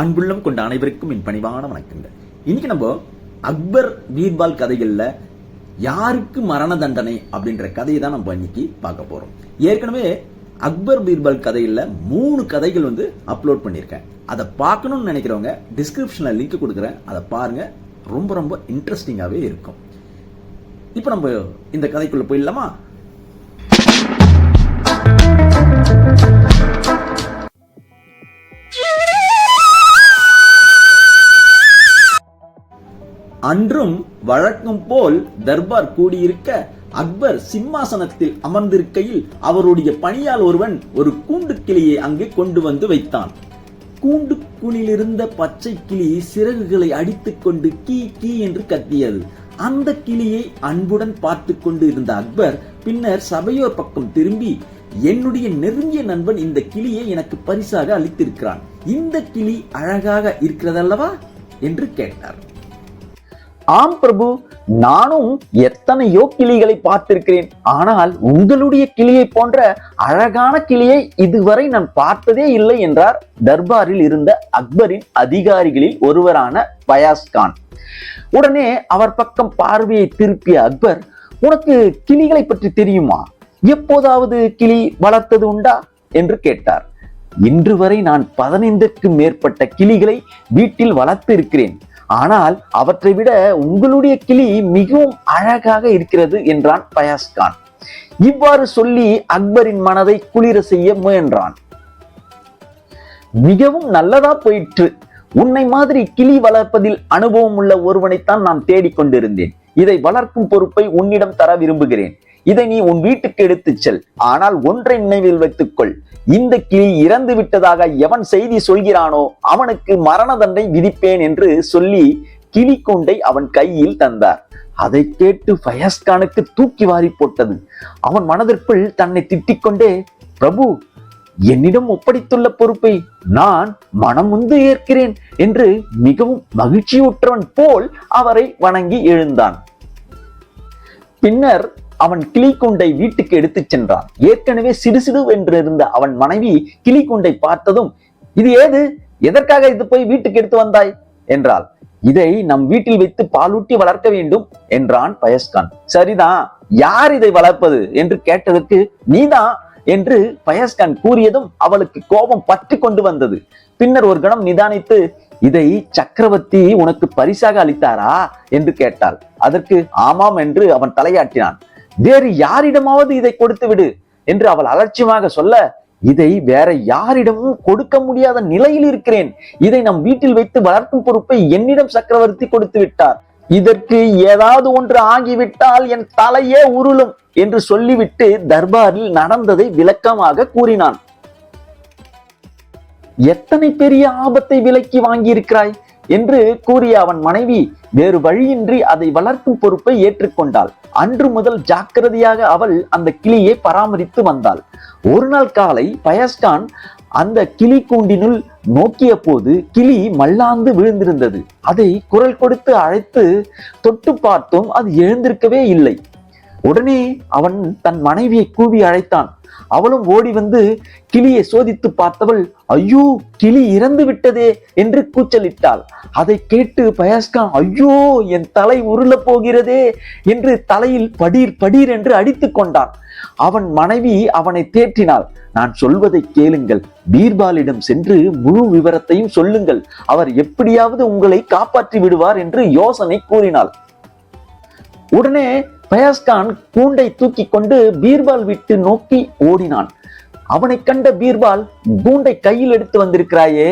அன்புள்ளம் கொண்ட அனைவருக்கும் என் பணிவான வணக்கங்கள். இன்னைக்கு நம்ம அக்பர் பீர்பால் கதைகள்ல யாருக்கு மரண தண்டனை அப்படின்ற கதையை தான் நம்ம இன்னைக்கு பார்க்க போறோம். ஏற்கனவே அக்பர் பீர்பால் கதையில 3 கதைகள் அப்லோட் பண்ணியிருக்கேன். அதை பார்க்கணும்னு நினைக்கிறவங்க டிஸ்கிரிப்ஷன்ல லிங்க் கொடுக்குறேன், அதை பாருங்க. ரொம்ப ரொம்ப இன்ட்ரெஸ்டிங்காவே இருக்கும். இப்போ நம்ம இந்த கதைக்குள்ள போயிடலாமா? அன்றும் வழக்கம் போல் தர்பார் கூடியிருக்க அக்பர் சிம்மாசனத்தில் அமர்ந்திருக்கையில் அவருடைய பணியால் ஒருவன் ஒரு கூண்டு கிளியை அங்கு கொண்டு வந்து வைத்தான். கூண்டுக்குள்ளிருந்த பச்சை கிளி சிறகுகளை அடித்துக் கொண்டு கீ கீ என்று கத்தியது. அந்த கிளியை அன்புடன் பார்த்து கொண்டு இருந்த அக்பர் பின்னர் சபையோர் பக்கம் திரும்பி, என்னுடைய நெருங்கிய நண்பன் இந்த கிளியை எனக்கு பரிசாக அளித்திருக்கிறான். இந்த கிளி அழகாக இருக்கிறதல்லவா என்று கேட்டார். ஆம் பிரபு, நானும் எத்தனையோ கிளிகளை பார்த்திருக்கிறேன். ஆனால் உங்களுடைய கிளியை போன்ற அழகான கிளியை இதுவரை நான் பார்த்ததே இல்லை என்றார் தர்பாரில் இருந்த அக்பரின் அதிகாரிகளில் ஒருவரான ஃபயாஸ் கான். உடனே அவர் பக்கம் பார்வையை திருப்பிய அக்பர், உனக்கு கிளிகளை பற்றி தெரியுமா? எப்போதாவது கிளி வளர்த்தது உண்டா என்று கேட்டார். இன்று வரை நான் 15க்கும் மேற்பட்ட கிளிகளை வீட்டில் வளர்த்து இருக்கிறேன். ஆனால் அவற்றை விட உங்களுடைய கிளி மிகவும் அழகாக இருக்கிறது என்றான் ஃபயாஸ் கான். இவ்வாறு சொல்லி அக்பரின் மனதை குளிர செய்ய முயன்றான். மிகவும் நல்லதா போயிற்று. உன்னை மாதிரி கிளி வளர்ப்பதில் அனுபவம் உள்ள ஒருவனைத்தான் நான் தேடிக்கொண்டிருந்தேன். இதை வளர்க்கும் பொறுப்பை உன்னிடம் தர விரும்புகிறேன். இதை நீ உன் வீட்டுக்கு எடுத்துச் செல். ஆனால் ஒன்றை நினைவில் வைத்துக்கொள், இந்த கிளி இறந்து விட்டதாக எவன் செய்தி சொல்கிறானோ அவனுக்கு மரண தண்டனை விதிப்பேன் என்று சொல்லி கிளி கூண்டை அவன் கையில் தந்தார். அதை கேட்டு ஃபயாஸ் கானுக்கு தூக்கி வாரி போட்டது. அவன் மனதிற்குள் தன்னை திட்டிக்கொண்டே, பிரபு, என்னிடம் ஒப்படைத்துள்ள பொறுப்பை நான் மனமுந்து ஏற்கிறேன் என்று மிகவும் மகிழ்ச்சியுற்றவன் போல் அவரை வணங்கி எழுந்தான். பின்னர் அவன் கிளி கூண்டை வீட்டுக்கு எடுத்துச் சென்றான். ஏற்கனவே சிடுசிடு என்றிருந்த அவன் மனைவி கிளி கூண்டை பார்த்ததும், இது ஏது? எதற்காக இது போய் வீட்டுக்கு எடுத்து வந்தாய் என்றாள். இதை நம் வீட்டில் வைத்து பாலூட்டி வளர்க்க வேண்டும் என்றான் ஃபயாஸ் கான். சரிதான், யார் இதை வளர்ப்பது என்று கேட்டதற்கு நீதான் என்று ஃபயாஸ் கான் கூறியதும் அவளுக்கு கோபம் பற்றி கொண்டு வந்தது. பின்னர் ஒரு கணம் நிதானித்து, இதை சக்கரவர்த்தி உனக்கு பரிசாக அளித்தாரா என்று கேட்டாள். அதற்கு ஆமாம் என்று அவன் தலையாட்டினான். வேறு யாரிடமாவது இதை கொடுத்து விடு என்று அவள் அலட்சியமாக சொல்ல, இதை வேற யாரிடமும் கொடுக்க முடியாத நிலையில் இருக்கிறேன். இதை நம் வீட்டில் வைத்து வளர்க்கும் பொறுப்பை என்னிடம் சக்கரவர்த்தி கொடுத்து விட்டார். இதற்கு ஏதாவது ஒன்று ஆகிவிட்டால் என் தலையே உருளும் என்று சொல்லிவிட்டு தர்பாரில் நடந்ததை விளக்கமாக கூறினான். எத்தனை பெரிய ஆபத்தை விலக்கி வாங்கியிருக்கிறாய் என்று கூறிய அவன் மனைவி வேறு வழியின்றி அதை வளர்க்கும் பொறுப்பை ஏற்றுக்கொண்டாள். அன்று முதல் ஜாக்கிரதையாக அவள் அந்த கிளியை பராமரித்து வந்தாள். ஒரு நாள் காலை ஃபயாஸ் கான் அந்த கிளி கூண்டினுள் நோக்கிய போது கிளி மல்லாந்து விழுந்திருந்தது. அதை குரல் கொடுத்து அழைத்து தொட்டு பார்த்தும் அது எழுந்திருக்கவே இல்லை. உடனே அவன் தன் மனைவியை கூவி அழைத்தான். அவளும் ஓடி வந்து கிளியை சோதித்து பார்த்தவள், ஐயோ, கிளி இறந்து விட்டதே என்று கூச்சலிட்டாள். அதை கேட்டு ஃபயாஸ் கான், ஐயோ, என் தலை உருள போகிறதே என்று தலையில் படீர் படீர் என்று அடித்துக் கொண்டான். அவன் மனைவி அவனை தேற்றினாள். நான் சொல்வதை கேளுங்கள், பீர்பாலிடம் சென்று முழு விவரத்தையும் சொல்லுங்கள், அவர் எப்படியாவது உங்களை காப்பாற்றி விடுவார் என்று யோசனை கூறினாள். உடனே ஃபயாஸ் கான் கூண்டை தூக்கி கொண்டு பீர்பால் விட்டு நோக்கி ஓடினான். அவனை கண்ட பீர்பால், கூண்டை கையில் எடுத்து வந்திருக்கிறாயே,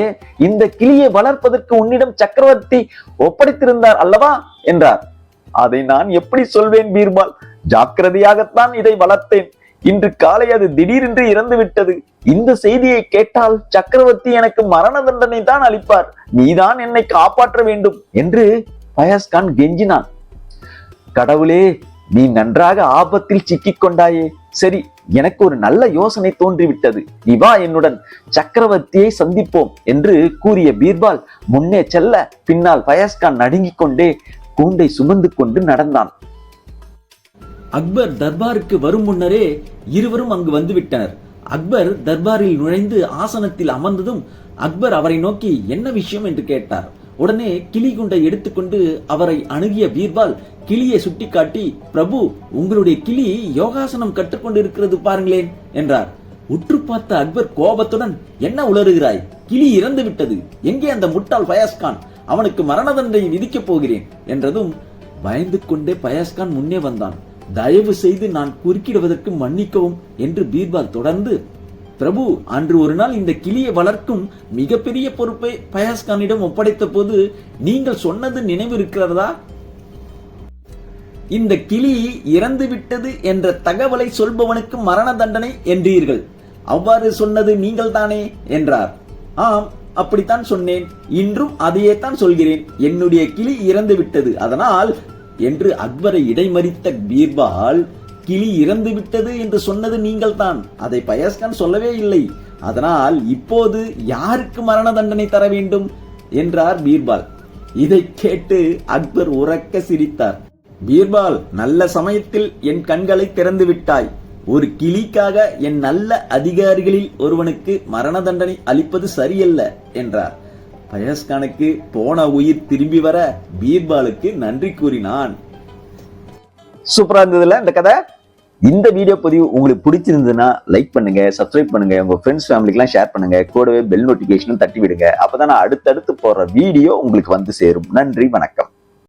இந்த கிளியை வளர்ப்பதற்கு உன்னிடம் சக்கரவர்த்தி ஒப்படைத்திருந்தார் அல்லவா என்றார். அதை நான் எப்படி சொல்வேன் பீர்பால்? ஜாக்கிரதையாகத்தான் இதை வளர்த்தேன். இன்று காலை அது திடீரென்று இறந்து விட்டது. இந்த செய்தியை கேட்டால் சக்கரவர்த்தி எனக்கு மரண தண்டனை தான் அளிப்பார். நீதான் என்னை காப்பாற்ற வேண்டும் என்று ஃபயாஸ் கான் கெஞ்சினான். கடவுளே, நீ நன்றாக ஆபத்தில் சிக்கிக் கொண்டாயே. சரி, எனக்கு ஒரு நல்ல யோசனை தோன்றிவிட்டது. நீ வா, என்னுடன் சக்கரவர்த்தியை சந்திப்போம் என்று கூறிய பீர்பால் முன்னே செல்ல, பின்னால் ஃபயாஸ் கான் நடுங்கிக் கொண்டே கூண்டை சுமந்து கொண்டு நடந்தான். அக்பர் தர்பாருக்கு வரும் முன்னரே இருவரும் அங்கு வந்துவிட்டனர். அக்பர் தர்பாரில் நுழைந்து ஆசனத்தில் அமர்ந்ததும் அக்பர் அவரை நோக்கி என்ன விஷயம் என்று கேட்டார். உடனே கிளி குண்டை எடுத்துக்கொண்டு அவரை அணுகிய பீர்பால் கிளியை சுட்டிக்காட்டி, பிரபு, உங்களுடைய கிளி யோகாசனம் கற்றுக்கொண்டு இருக்கிறது பாருங்களேன் என்றார். உற்று பார்த்த அக்பர் கோபத்துடன், என்ன உளறுகிறாய்? கிளி இறந்து விட்டது. எங்கே அந்த முட்டாள் ஃபயாஸ்கான்? அவனுக்கு மரண தண்டனை விதிக்கப் போகிறேன் என்றதும் பயந்து கொண்டே ஃபயாஸ்கான் முன்னே வந்தான். தயவு செய்து நான் குறுக்கிடுவதற்கு மன்னிக்கவும் என்று பீர்பால் தொடர்ந்து, பிரபு, அன்று ஒரு நாள் இந்த கிளியை வளர்க்கும் மிகப்பெரிய பொறுப்பை ஃபயாஸ்கானிடம் ஒப்படைத்த போது நீங்கள் சொன்னது நினைவு இருக்கிறதா? இந்த கிளி இறந்து விட்டது என்ற தகவலை சொல்பவனுக்கு மரண தண்டனை என்றீர்கள். அவ்வாறு சொன்னது நீங்கள் தானே என்றார். ஆம், அப்படித்தான் சொன்னேன். இன்றும் அதையே தான் சொல்கிறேன். என்னுடைய கிளி இறந்து விட்டது, அதனால் என்று அக்பரை இடைமறித்த பீர்பால், கிளி இறந்து விட்டது என்று சொன்னது நீங்கள் தான், அதை ஃபயாஸ்கான் சொல்லவே இல்லை. அதனால் இப்போது யாருக்கு மரண தண்டனை தர வேண்டும் என்றார் பீர்பால். இதை கேட்டு அக்பர் உரக்க சிரித்தார். பீர்பால், நல்ல சமயத்தில் என் கண்களை திறந்து விட்டாய். ஒரு கிளிக்காக என் நல்ல அதிகாரிகளில் ஒருவனுக்கு மரண தண்டனை அளிப்பது சரியல்ல என்றார். ஃபயாஸ்கானுக்கு போன உயிர் திரும்பி வர பீர்பாலுக்கு நன்றி கூறினான். சூப்பரா இருந்ததுல இந்த கதை. இந்த வீடியோ பதிவு உங்களுக்கு பிடிச்சிருந்ததுன்னா லைக் பண்ணுங்க, சப்ஸ்கிரைப் பண்ணுங்க, உங்க ஃப்ரெண்ட்ஸ் ஃபேமிலிக்கெல்லாம் ஷேர் பண்ணுங்க, கூடவே பெல் நோட்டிபிகேஷனும் தட்டி விடுங்க. அப்பதான் நான் அடுத்தடுத்து போடுற வீடியோ உங்களுக்கு வந்து சேரும். நன்றி, வணக்கம்.